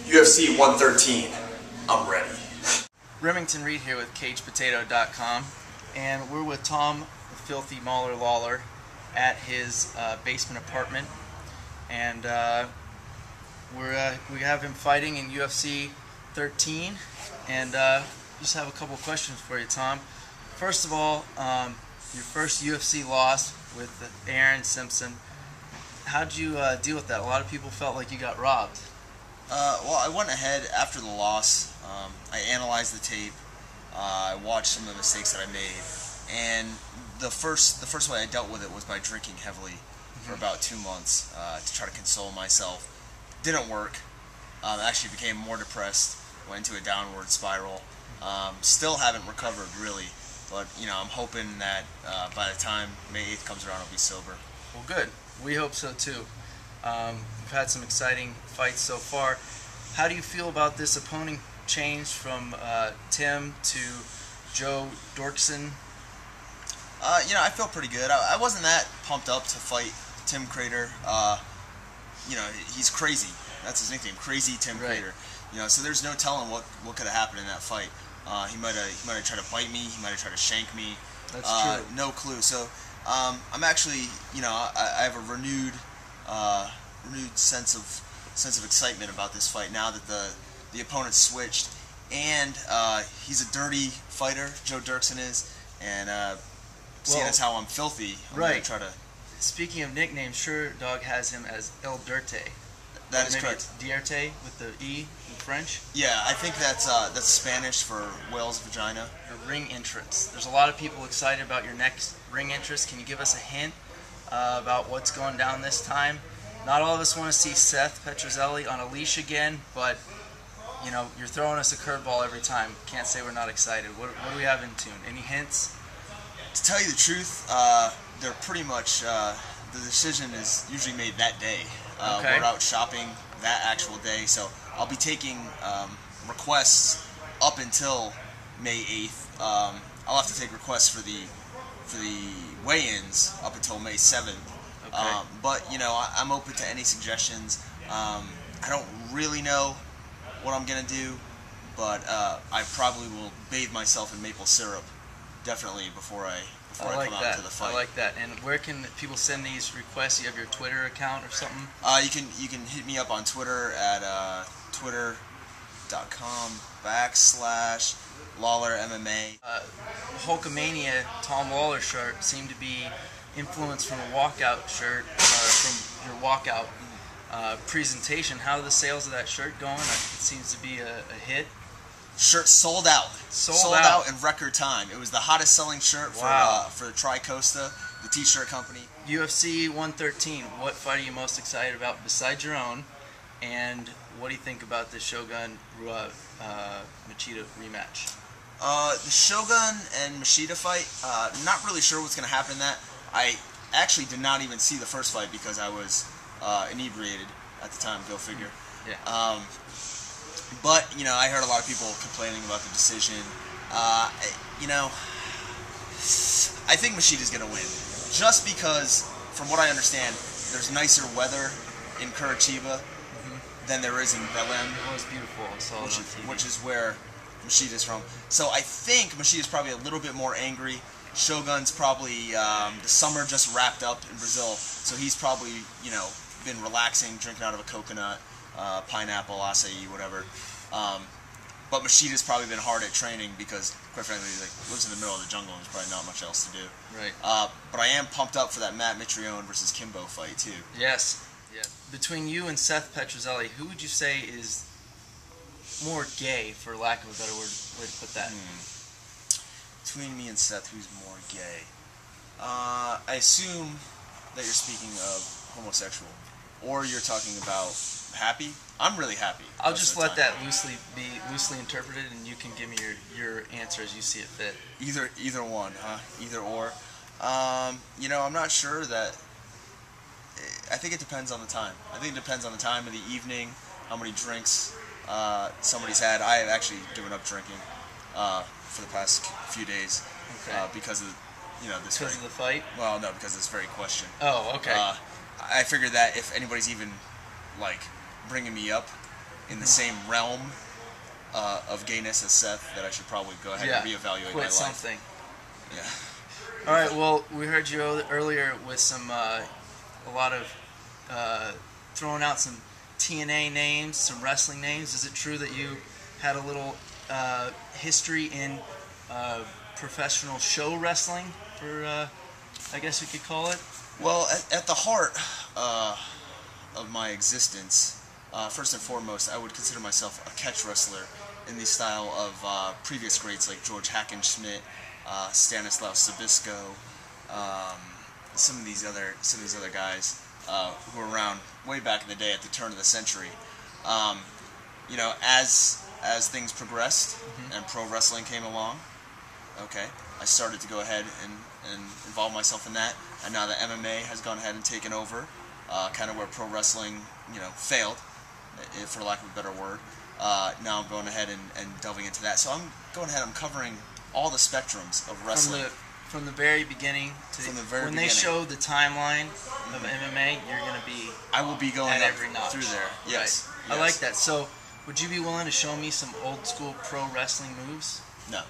UFC 113. I'm ready. Remington Reed here with CagePotato.com, and we're with Tom, the Filthy Mauler Lawlor, at his basement apartment, and we have him fighting in UFC 13, and just have a couple questions for you, Tom. First of all, your first UFC loss with Aaron Simpson. How'd you deal with that? A lot of people felt like you got robbed. Well, I went ahead after the loss. I analyzed the tape. I watched some of the mistakes that I made, and the first way I dealt with it was by drinking heavily for about 2 months to try to console myself. Didn't work. Actually became more depressed. Went into a downward spiral. Still haven't recovered really, but I'm hoping that by the time May 8th comes around, I'll be sober. Well, good. We hope so too. We've had some exciting fights so far. How do you feel about this opponent change from Tim to Joe Doerksen? I feel pretty good. I wasn't that pumped up to fight Tim Crater. He's crazy. That's his nickname, Crazy Tim Crater. So there's no telling what could have happened in that fight. He might have tried to bite me. He might have tried to shank me. That's true. No clue. So I'm actually, I have a renewed sense of excitement about this fight now that the opponent switched, and he's a dirty fighter. Joe Doerksen is, and seeing as how I'm filthy, I'm gonna try to. Speaking of nicknames, Sure Dog has him as El Dirte. That is correct. Dirte with the E in French. Yeah, I think that's Spanish for whale's vagina. Your ring entrance. There's a lot of people excited about your next ring entrance. Can you give us a hint about what's going down this time? Not all of us want to see Seth Petrozelli on a leash again, but you're throwing us a curveball every time. Can't say we're not excited. What do we have in tune? Any hints? To tell you the truth, they're pretty much the decision is usually made that day. We're out shopping that actual day, so I'll be taking requests up until May 8th. I'll have to take requests for the weigh-ins up until May 7th. Okay. But I'm open to any suggestions. I don't really know what I'm gonna do, but I probably will bathe myself in maple syrup definitely before I come out to the fight. I like that. And where can people send these requests? You have your Twitter account or something? You can hit me up on Twitter at twitter.com/LawlorMMA. Hulkamania Tom Lawlor shirt seemed to be influenced from a walkout shirt, from your walkout presentation. How are the sales of that shirt going? It seems to be a hit. Shirt sold out. Sold out in record time. It was the hottest selling shirt for Tri-Costa, the t-shirt company. UFC 113. What fight are you most excited about besides your own? And what do you think about the Shogun Machida rematch? The Shogun and Machida fight, not really sure what's going to happen in that. I actually did not even see the first fight because I was inebriated at the time, go figure. Yeah. But, I heard a lot of people complaining about the decision. I think Machida's going to win. Just because, from what I understand, there's nicer weather in Curitiba than there is in Belém. It was beautiful. I saw it on TV. Which is where Machida's from. So I think Machida's probably a little bit more angry. Shogun's probably, the summer just wrapped up in Brazil, so he's probably, been relaxing, drinking out of a coconut, pineapple, acai, whatever. But Machida's probably been hard at training because, quite frankly, he lives in the middle of the jungle and there's probably not much else to do. Right. But I am pumped up for that Matt Mitrione versus Kimbo fight, too. Yes. Yeah. Between you and Seth Petrozelli, who would you say is more gay, for lack of a better way to put that? Between me and Seth, who's more gay? I assume that you're speaking of homosexual, or you're talking about happy. I'm really happy. I'll just let that loosely interpreted, and you can give me your answer as you see it fit. Either one, huh? Either or. I'm not sure that. I think it depends on the time. I think it depends on the time of the evening, how many drinks somebody's had. I have actually given up drinking for the past few days because of this. Because of the fight? Well, no, because of this very question. Oh, okay. I figured that if anybody's even bringing me up in the same realm of gayness as Seth, that I should probably go ahead and reevaluate my life. Something. Yeah. All right. Well, we heard you earlier with some a lot of throwing out some TNA names, some wrestling names. Is it true that you had a little history in professional show wrestling, or I guess we could call it? Well, at the heart of my existence, first and foremost, I would consider myself a catch wrestler in the style of previous greats like George Hackenschmidt, Stanislaus Zabisco, some of these other guys who were around way back in the day at the turn of the century. You know, as things progressed and pro wrestling came along, okay, I started to go ahead and involve myself in that, and now the MMA has gone ahead and taken over, kind of where pro wrestling, you know, failed, for lack of a better word. Now I'm going ahead and delving into that. So I'm going ahead, I'm covering all the spectrums of wrestling. From the very beginning to when they show the timeline of MMA, you're going to be I will be going at every notch through there. Yes. Right. I like that. So would you be willing to show me some old school pro wrestling moves? No.